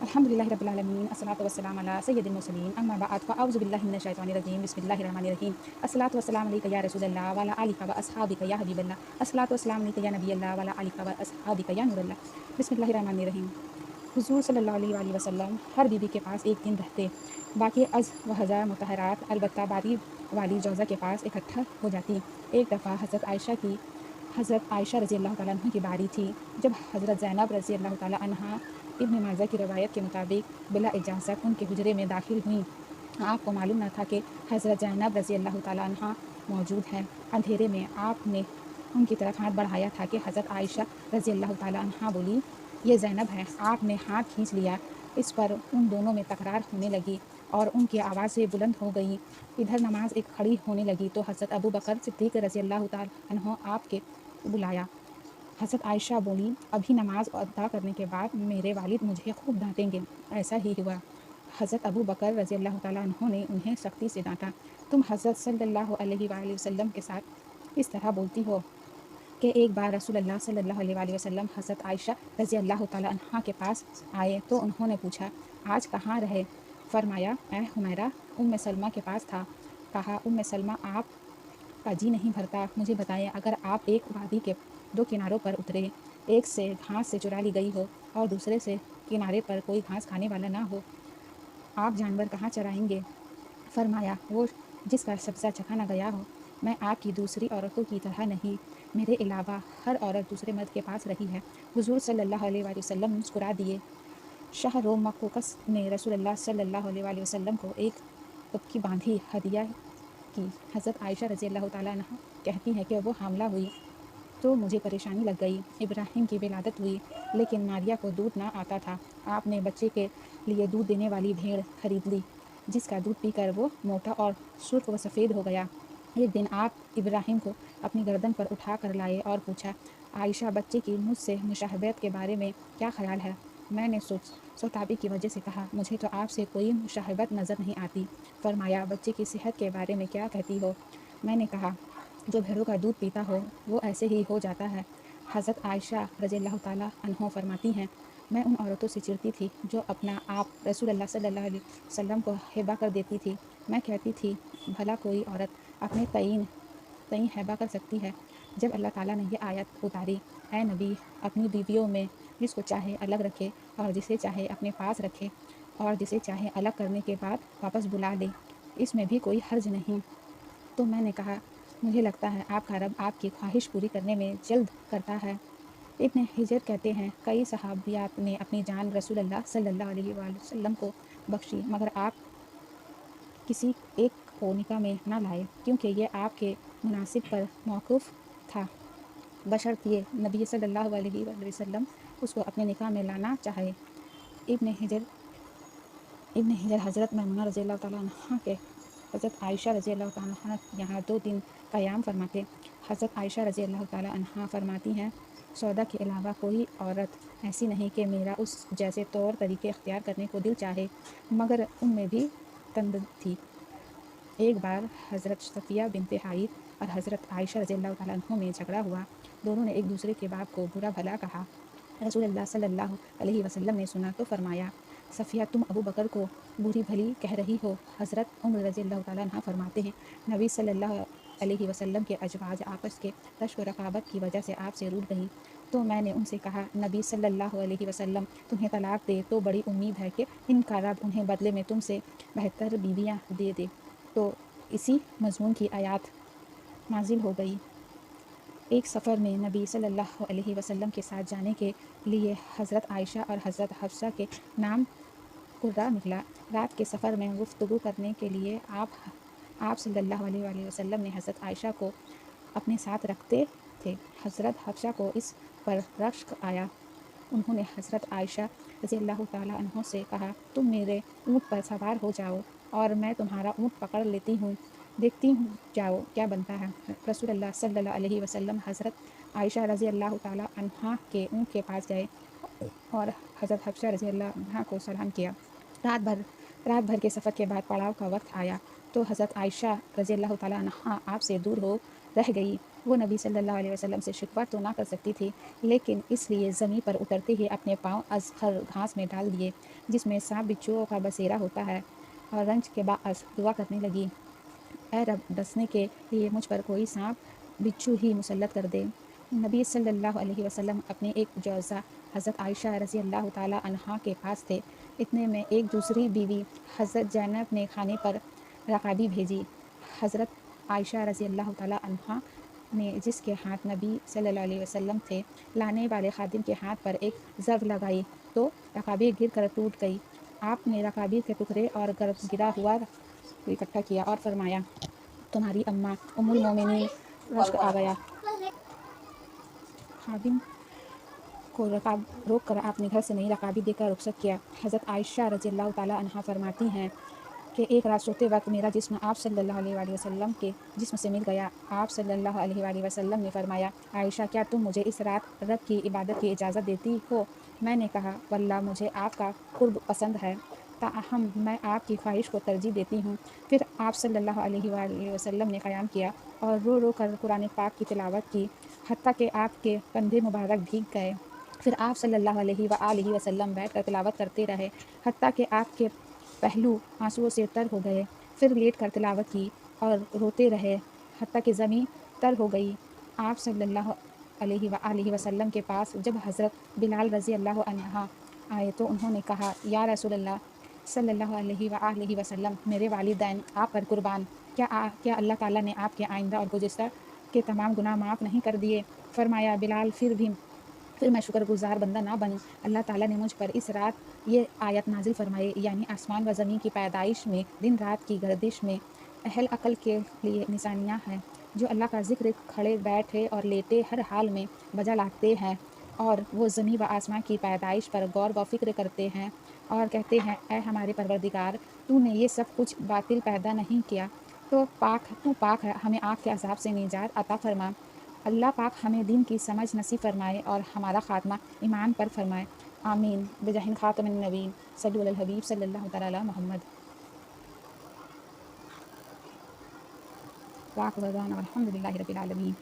अल्हम्दुलिल्लाहि रब्बिल आलमीन अस्सलातु वस्सलामु अला सय्यिदिल मुरसलीन अम्मा बअद फ़अऊज़ु बिल्लाहि मिनश शैतानिर रजीम बिस्मिल्लाहिर रहमानिर रहीम अस्सलातु वस्सलामु अलैका या रसूलल्लाह व अला आलिका व अस्हाबिका या हबीबल्लाह अस्सलातु वस्सलामु अलैका या नबियल्लाह व अला आलिका व अस्हाबिका या नूरल्लाह बिस्मिल्लाहिर रहमानिर रहीम। हुज़ूर सल्लल्लाहु अलैहि वसल्लम हर बीबी के पास एक दिन रहते, बाकी अज़ व हज़ार मुतहरात अलबत्ता बारी वाली जौज़ा के पास इकट्ठा हो जाती। एक दफ़ा हज़रत आयशा रज़ी अल्लाह तआला अन्हा की बारी थी, जब हज़रत ज़ैनब रज़ी अल्लाह तआला अन्हा इब्न माजा की रवायत के मुताबिक बिला इजाज़त उनके हुजरे में दाखिल हुईं। आपको मालूम न था कि हज़रत ज़ैनब रज़ी अल्लाह तआला अन्हा मौजूद हैं। अंधेरे में आपने उनकी तरफ हाथ बढ़ाया था कि हज़रत आयशा रज़ी अल्लाह तआला अन्हा बोली, ये ज़ैनब है। आपने हाथ खींच लिया। इस पर उन दोनों में तकरार होने लगी और उनकी आवाज़ें बुलंद हो गई। इधर नमाज एक खड़ी होने लगी तो हज़रत अबू बकर सिद्दीक़ रज़ी अल्लाह तआला अन्हो आपके बुलाया। हज़रत आयशा बोली, अभी नमाज अदा करने के बाद मेरे वालिद मुझे खूब डांटेंगे। ऐसा ही हुआ। हज़रत अबू बकर रज़ी अल्लाह तआला अन्हो ने उन्हें सख्ती से डांटा। तुम हज़रत सल्लल्लाहु अलैहि वसल्लम के साथ इस तरह बोलती हो कि एक बार रसूलुल्लाह सल्लल्लाहु अलैहि वसल्लम हज़रत आयशा रज़ी अल्लाह तआला अन्हा के पास आए तो उन्होंने पूछा, आज कहाँ रहे? फरमाया, मैं हुमैरा उम्मे सलमा के पास था। कहा, उम्मे सलमा, आप का जी नहीं भरता, मुझे बताएं, अगर आप एक वादी के दो किनारों पर उतरे, एक से घास से चुरा ली गई हो और दूसरे से किनारे पर कोई घास खाने वाला ना हो, आप जानवर कहाँ चराएंगे? फरमाया, वो जिसका सब्ज़ा चखा न गया हो। मैं आपकी दूसरी औरतों की तरह नहीं, मेरे अलावा हर औरत दूसरे मर्द के पास रही है। हुज़ूर सल्लल्लाहु अलैहि वसल्लम मुस्कुरा दिए। शाहरो मकूकस ने रसूलुल्लाह सल्लल्लाहु अलैहि वसल्लम को एक तबकी बांधी हदिया की। हज़रत आयशा रज़ी अल्लाह तआला अन्हा कहती हैं कि वो हामला हुई तो मुझे परेशानी लग गई। इब्राहिम की विलादत हुई, लेकिन मारिया को दूध ना आता था। आपने बच्चे के लिए दूध देने वाली भेड़ खरीद ली, जिसका दूध पीकर वो मोटा और सुर्ख व सफ़ेद हो गया। एक दिन आप इब्राहिम को अपनी गर्दन पर उठा कर लाए और पूछा, आयशा, बच्चे की मुझसे मुशाहबत के बारे में क्या ख्याल है? मैंने सोताबी की वजह से कहा, मुझे तो आपसे कोई मुशाहबत नज़र नहीं आती। फरमाया, बच्चे की सेहत के बारे में क्या कहती हो? मैंने कहा, जो भेड़ों का दूध पीता हो वो ऐसे ही हो जाता है। हज़रत आयशा रज़ी अल्लाह तआला अन्हा फरमाती हैं, मैं उन औरतों से चिढ़ती थी जो अपना आप रसूलुल्लाह सल्लल्लाहु अलैहि वसल्लम को हिबा कर देती थी। मैं कहती थी, भला कोई औरत अपने तईन हिबा कर सकती है? जब अल्लाह ताला ने ये आयत उतारी, ऐ नबी, अपनी बीवियों में जिसको चाहे अलग रखे और जिसे चाहे अपने पास रखे और जिसे चाहे अलग करने के बाद वापस बुला ले, इसमें भी कोई हर्ज नहीं। तो मैंने कहा, मुझे लगता है आपका रब आपकी ख्वाहिश पूरी करने में जल्द करता है। इब्न हिजर कहते हैं, कई सहाबियात ने अपनी जान रसूलुल्लाह सल्लल्लाहु अलैहि वसल्लम को बख्शी, मगर आप किसी एक को निकाह में न लाए, क्योंकि ये आपके मुनासिब पर मौकूफ़ था, बशर्ते नबी सल्लल्लाहु अलैहि वसल्लम उसको अपने निकाह में लाना चाहे। इब्न हिजर हज़रत मैमुना रज़ी अल्लाह तआला अन्हा के हज़रत आयशा रज़ी अल्लाह तआला अन्हा यहाँ 2 दिन क़याम फरमाते। हज़रत आयशा रज़ी अल्लाह तआला अन्हा फरमाती हैं, सौदा के अलावा कोई औरत ऐसी नहीं कि मेरा उस जैसे तौर तरीके इख्तियार करने को दिल चाहे, मगर उनमें भी तंद थी। एक बार हज़रत सफ़िया बिनते हाइद और हज़रत आयशा रज़ी अल्लाह तआला अन्हा में झगड़ा हुआ। दोनों ने एक दूसरे के बाप को बुरा भला कहा। रसूलुल्लाह सल्लल्लाहु अलैहि वसल्लम ने सुना तो फरमाया, सफ़िया, तुम अबू बकर को बुरी भली कह रही हो। हज़रत उम्र रज़ी अल्लाह तआला अन्हा फरमाते हैं, नबी सल्लल्लाहु अलैहि वसल्लम के अज़वाज आपस के रश्क व रकाबत की वजह से आपसे रूठ गई, तो मैंने उनसे कहा, नबी सल्लल्लाहु अलैहि वसल्लम तुम्हें तलाक दे तो बड़ी उम्मीद है कि इनका रब उन्हें बदले में तुमसे बेहतर बीवियाँ दे दे। तो इसी मज़मून की आयत नाजिल हो गई। एक सफ़र में नबी सल्लल्लाहु अलैहि वसल्लम के साथ जाने के लिए हज़रत आयशा और हज़रत हफ्सा के नाम कुर्रा निकला। रात के सफ़र में गुफ्तगू करने के लिए आप सल्लल्लाहु अलैहि वसल्लम ने हज़रत आयशा को अपने साथ रखते थे। हज़रत हफ्सा को इस पर रश्क आया। उन्होंने हज़रत आयशा रज़ी अल्लाह तआला अन्हा से कहा, तुम मेरे ऊँट पर सवार हो जाओ और मैं तुम्हारा ऊँट पकड़ लेती हूँ, देखती हूँ जाओ क्या बनता है। रसूलुल्लाह सल्लल्लाहु अलैहि वसल्लम हज़रत आयशा रज़ी अल्लाह तआला अन्हा के ऊँट के पास गए और हज़रत हफ्सा रज़ी अल्लाह अन्हा को सलाम किया। रात भर के सफ़र के बाद पड़ाव का वक्त आया तो हज़रत आयशा रज़ी अल्लाह तआला अन्हा आपसे दूर हो रह गई। وہ نبی صلی اللہ علیہ وسلم سے شکوہ تو نہ کر سکتی تھی، لیکن اس لیے زمین پر اترتے ہی اپنے پاؤں ازخر گھاس میں ڈال دیے جس میں سانپ بچھوؤں کا بسیرا ہوتا ہے، اور رنج کے باعث دعا کرنے لگی، اے رب ڈسنے کے لیے مجھ پر کوئی سانپ بچھو ہی مسلط کر دے۔ نبی صلی اللہ علیہ وسلم اپنے ایک جوزہ حضرت عائشہ رضی اللہ تعالی عنہا کے پاس تھے، اتنے میں ایک دوسری بیوی حضرت زینب نے کھانے پر رکابی بھیجی۔ حضرت عائشہ رضی اللہ تعالی عنہا نے جس کے ہاتھ نبی صلی اللہ علیہ وسلم تھے لانے والے خادم کے ہاتھ پر ایک ضرب لگائی تو رکابی گر کر ٹوٹ گئی۔ آپ نے رکابی کے ٹکڑے اور گرا ہوا اکٹھا کیا اور فرمایا، تمہاری اماں ام المومنین رشک آ گیا۔ خادم کو رکاب روک کر آپ نے گھر سے نئی رکابی دے کر رخصت کیا۔ حضرت عائشہ رضی اللہ تعالی عنہا فرماتی ہیں کہ ایک رات سوتے وقت میرا جسم آپ صلی اللہ علیہ وآلہ وسلم کے جسم سے مل گیا۔ آپ صلی اللہ علیہ وآلہ وسلم نے فرمایا، عائشہ کیا تم مجھے اس رات رب کی عبادت کی اجازت دیتی ہو؟ میں نے کہا، واللہ مجھے آپ کا قرب پسند ہے، تاہم میں آپ کی خواہش کو ترجیح دیتی ہوں۔ پھر آپ صلی اللہ علیہ وآلہ وسلم نے قیام کیا اور رو رو کر قرآن پاک کی تلاوت کی حتیٰ کہ آپ کے کندھے مبارک بھیگ گئے۔ پھر آپ صلی اللہ علیہ وآلہ وسلم بیٹھ کر تلاوت کرتے رہے حتیٰ کہ آپ کے پہلو آنسوؤں سے تر ہو گئے، پھر لیٹ کر تلاوت کی اور روتے رہے حتیٰ کہ زمین تر ہو گئی۔ آپ صلی اللہ علیہ وآلہ وسلم کے پاس جب حضرت بلال رضی اللہ عنہ آئے تو انہوں نے کہا، یا رسول اللہ صلی اللہ علیہ وآلہ وسلم، میرے والدین آپ پر قربان، کیا اللہ تعالیٰ نے آپ کے آئندہ اور گزشتہ کے تمام گناہ معاف نہیں کر دیے؟ فرمایا، بلال پھر میں شکر گزار بندہ نہ بنوں؟ اللہ تعالیٰ نے مجھ پر اس رات یہ آیت نازل فرمائی، یعنی آسمان و زمین کی پیدائش میں، دن رات کی گردش میں اہل عقل کے لیے نشانیاں ہیں، جو اللہ کا ذکر کھڑے بیٹھے اور لیٹے ہر حال میں بجا لاتے ہیں، اور وہ زمین و آسمان کی پیدائش پر غور و فکر کرتے ہیں اور کہتے ہیں، اے ہمارے پروردگار، تو نے یہ سب کچھ باطل پیدا نہیں کیا، تو پاک ہے، ہمیں آگ کے عذاب سے نجات عطا فرما۔ اللہ پاک ہمیں دین کی سمجھ نصیب فرمائے اور ہمارا خاتمہ ایمان پر فرمائے، آمین، بجاہ خاتم النبیین، صلو علی الحبیب صلی اللہ تعالی علی محمد۔ واقع الحمد للہ رب العالمین۔